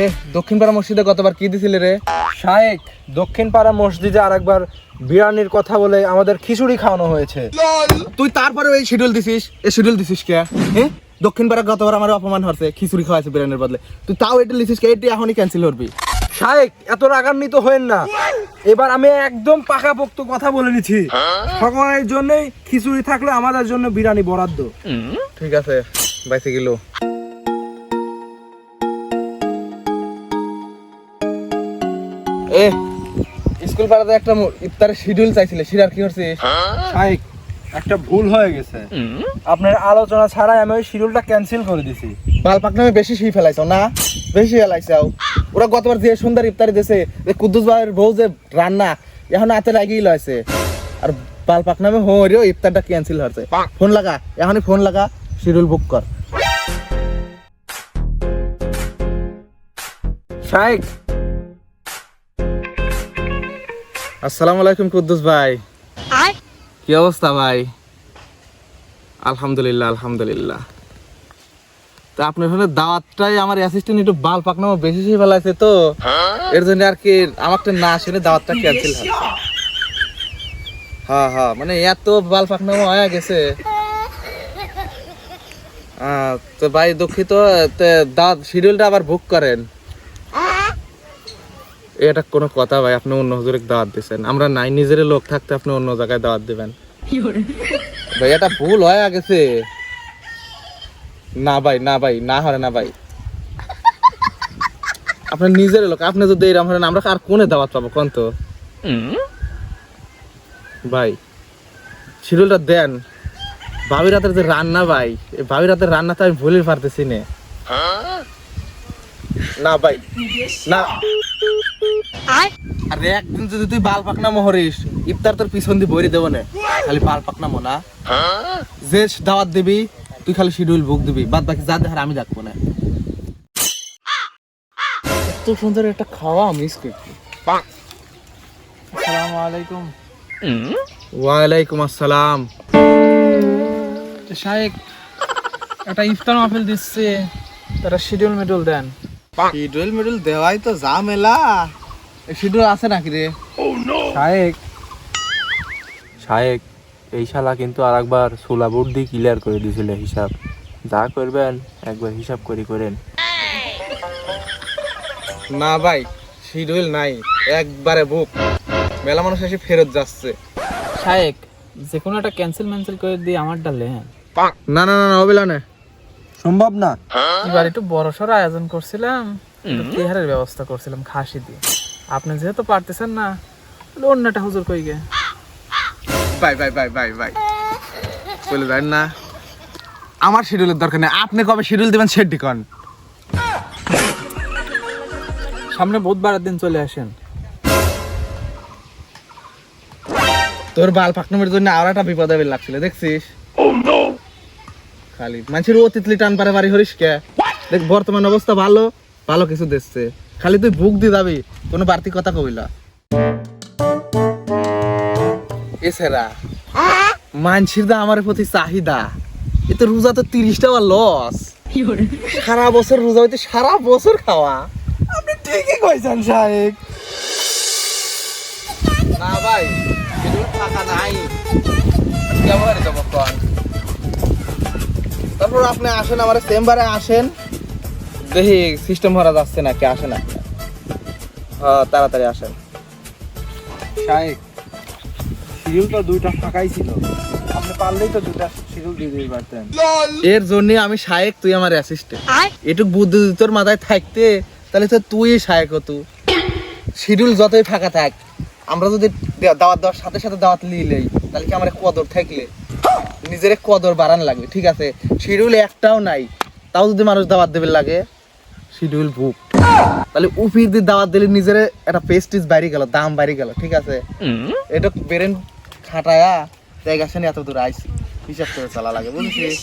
এ দক্ষিণ পাড়া মসজিদে গতবার কি দিছিলে রে? শায়েক, দক্ষিণ পাড়া মসজিদে আরেকবার বিরিয়ানির কথা বলে আমাদের খিচুড়ি খাওয়ানো হয়েছে। তুই তারপরে এই শিডিউল দিছিস, কে? হ্যাঁ, দক্ষিণ পাড়া গতবার আমার অপমান হচ্ছে, খিচুড়ি খাওয়াইছে বিরিয়ানির বদলে। তুই তাও এটা লিখিস কে? এটা এখনই ক্যান্সেল করবি। শায়েক, এত রাগান্বিত হয়েন না। এবার আমি একদম পাকাপোক্ত কথা বলে নিছি, সকলের জন্যই খিচুড়ি থাকলে আমাদের জন্য বিরিয়ানি বরাদ্দ। ঠিক আছে, বাইসে গেল। এ স্কুল পাড়াতে একটা ইফতারের শিডিউল চাইছিলে, সেটার কি হচ্ছে? শায়েক, একটা ভুল হয়ে গেছে। আপনার আলোচনা ছাড়াই আমি ওই শিডিউলটা ক্যান্সেল করে দিছি। বালপাক নামে বেশি শিই ফেলাইছো না? বেশি ফেলাইছাও। ওরা গতবার যে সুন্দর ইফতারি দিয়েছে, কুদ্দুস ভাইয়ের বউ যে রান্না এখন হাতে লাগিয়ে লয়েছে, আর বালপাক নামে হরিও ইফতারটা ক্যান্সেল হচ্ছে। ফোন লাগা, এখনই ফোন লাগা, শিডিউল বুক কর। শায়েক, আসসালামু আলাইকুম কুদ্দুস ভাই। কি অবস্থা ভাই? আলহামদুলিল্লাহ আলহামদুলিল্লাহ। তা আপনার ওখানে দাওয়াতটাই আমার অ্যাসিস্ট্যান্ট একটু বাল পাকনামো বেশি ফেলাইছে, তো এর জন্য আর কি আমাকে না শুনে দাওয়াতটা ক্যান্সেল হচ্ছে। হ্যাঁ হ্যাঁ, মানে এত বাল পাকনামো হয়ে গেছে। তো ভাই দুঃখিত, দাওয়াত শিডিউলটা আবার বুক করেন। এটা কোনো কথা ভাই? আপনি অন্য হুজুরে দাওয়াত দিচ্ছেন, আমরা নাই নিজের লোক থাকতে আপনি অন্য জায়গায় দাওয়াত দিবেন ভাই? এটা ভুল হয়ে গেছে। না ভাই, না ভাই, না হরে না ভাই। আপনার নিজের লোক, আপনি যদি এরকম হলেন আমরা আর কোনে দাওয়াত পাবো কোন? তো ভাই শিডিউলটা দেন। ভাবি রাতের যে রান্না ভাই, এই ভাবি রাতের রান্না তো আমি ভুলই পারতেছি না। না ভাই না। আরে একদিন যদি তুই বাল পাকনা মহরিস, ইফতার তোর পিছন দিয়ে বইরে দেবো না। খালি বাল পাকনা মো না, যে দাওয়াত দিবি তুই খালি শিডিউল বুক দিবি, বাদ বাকি যা দেখার আমি দেখবো না। এত সুন্দর একটা খাওয়া মিস করছি। আসসালামু আলাইকুম। ওয়ালাইকুম আসসালাম। শায়েক, একটা ইফতার মাহফিল দিচ্ছে, তারা শিডিউল মিডিউল দেন। শিডিউল মিডিউল দেওয়াই তো ঝামেলা। শিডিউল আছে নাকি রে? শায়েক, শায়েক, এই শালা কিন্তু আরেকবার সোলা বোর্ড দিয়ে ক্লিয়ার করে দিয়েছিল হিসাব। যা করবেন একবার হিসাব করে করেন। না ভাই, শিডিউল নাই, একবারে বুক। মেলা মানুষ এসে ফেরত যাচ্ছে। শায়েক, যে কোনো একটা ক্যান্সেল করে দিয়ে আমার ডালে। হ্যাঁ, না না না, হবে না, সম্ভব না। এবার একটু বড় সড়ো আয়োজন করছিলাম, তেহারের ব্যবস্থা করছিলাম খাসি দিয়ে। আপনি যেহেতু পারতেছেন না, তাহলে অন্য একটা হুজুর কই গে। ভাই ভাই ভাই ভাই ভাই বলে যান না, আমার শিডিউলের দরকার নেই। আপনি কবে শিডিউল দিবেন সেটি কোন? সামনে বুধবারের দিন চলে আসেন। তোর বাল পাকনামের জন্য আর একটা বিপদ হবে লাগছিল, দেখছিস? খালি মানুষের অতিতলি টান পারে বাড়ি হরিস কে? দেখ বর্তমান অবস্থা ভালো, ভালো কিছু দেখছে, খালি তুই বুক দিয়ে যাবি, কোনো বাড়তি কথা কবিলা। এছাড়া মানসির দা আমার প্রতি চাহিদা, এতে রোজা তো 30 টাকা লস। সারা বছর রোজা হইতে সারা বছর খাওয়া। আপনি ঠিকই কইছেন শায়েক। না ভাই, শিডিউল ফাঁকা নাই, কেমন যাবো কোন? তারপর আপনি আসেন, আমার চেম্বারে আসেন, দেখি সিস্টেম ভরা যাচ্ছে নাকি। আসেন আপনি, হ্যাঁ তাড়াতাড়ি আসেন। শায়েক, শিডিউল তো দুইটা ফাঁকাই ছিল, আপনি পারলেই তো দুটা শিডিউল দিয়ে দিতে পারতেন। এর জন্য আমি শায়েক, তুই আমার অ্যাসিস্ট্যান্ট। এটুক বুদ্ধি তোর মাথায় থাকতে, তাহলে তো তুই শায়েক হতো। শিডিউল যতই ফাঁকা থাক, আমরা যদি দাওয়াত দেওয়ার সাথে সাথে দাওয়াত নিলেই, তাহলে কি আমার কদর থাকলে নিজের কদর বাড়ান লাগবে। ঠিক আছে, শিডিউল একটাও নাই, তাও যদি মানুষ দাওয়াত দেবে লাগে, শিডিউল বুক। তাহলে উপির দিয়ে দাওয়াত দিলে নিজের একটা পেস্টিজ বাড়ি গেল, দাম বাড়ি গেল। ঠিক আছে, এটা বেরেন খাটায়া দেখ আসেন, এত দূর আইসি, হিসাব করে চলা লাগে, বুঝছিস?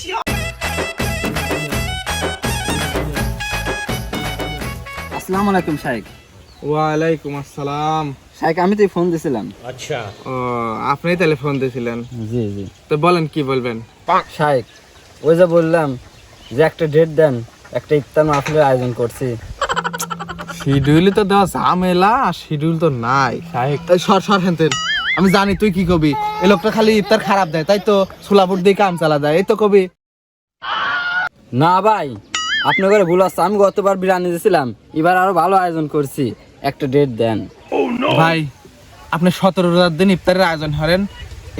আসসালামু আলাইকুম শায়েক। ওয়ালাইকুম আসসালাম। শায়েক, আমি তো ফোন দিছিলাম। ও, আপনিই তাহলে ফোন দিয়েছিলেন? জি জি। তো বলেন, কি বলবেন? শায়েক, ওই যে বললাম যে একটা ডেট দেন, একটা ইফতার মাহফিলের আয়োজন করছি। শিডিউল তো দেওয়া ঝামেলা, আর শিডিউল তো নাই। তাই সর সর হেনতেন, আমি জানি তুই কি কবি। এই লোকটা খালি ইফতার খারাপ দেয়, তাই তো সুলাপুর দিয়ে কাম চালা দেয়, এই তো কবি। না ভাই, আপনার ঘরে ভুল আছে। আমি গতবার বিরিয়ানি দিয়েছিলাম, এবার আরো ভালো আয়োজন করছি, একটা ডেট দেন। ভাই আপনি 17 দিন ইফতারের আয়োজন করেন,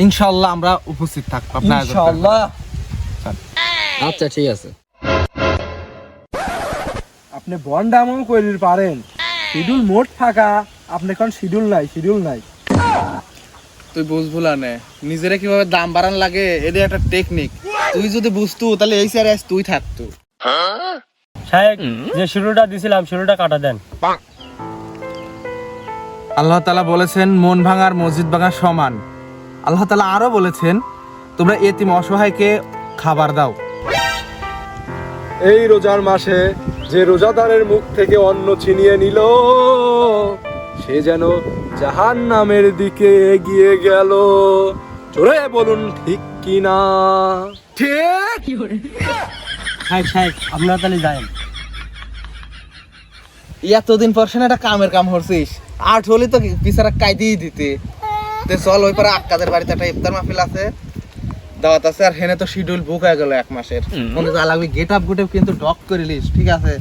ইনশাআল্লাহ আমরা উপস্থিত থাকবো আপনার আয়োজন করেন। ইনশাআল্লাহ। আচ্ছা ঠিক আছে। আপনি বন্ডামও করে পারেন, শিডিউল মোট ফাঁকা, আপনি এখন শিডিউল নাই। তুই বুঝবুলা নে নিজেরা কিভাবে দাম বাড়ান লাগে, এটা একটা টেকনিক। তুই যদি বুঝতু তাহলে এই স্যার তুই থাকতো। সাহেব, যে শিডিউলটা দিছিলাম শিডিউলটা কাটা দেন। আল্লাহ তাআলা বলেছেন মন ভাঙার মসজিদ ভাঙা সমান। আল্লাহ তাআলা আরো বলেছেন তোমরা এতিম অসহায়কে খাবার দাও। এই রোজার মাসে যে রোজাদারের মুখ থেকে অন্ন ছিনিয়ে নিল, সে যেন জাহান্নামের দিকে এগিয়ে গেল। জোরে বলুন ঠিক কি না? ঠিক। সাহেব আপনারা তাহলে যান। এতদিন পর সে একটা কামের কাম করছিস, আট হলে তো বিচারা কায়দিয়ে দিতে। তে চল ওই পারে আক্কাদের বাড়িতে একটা ইফতার মাহফিল আছে, দাওয়াত আছে, আর হেনে তো শিডিউল বুক হয়ে গেল 1 মাসের। মনে যা লাগবে গেট আপ গুটেপ কিন্তু ডক করে লিস, ঠিক আছে?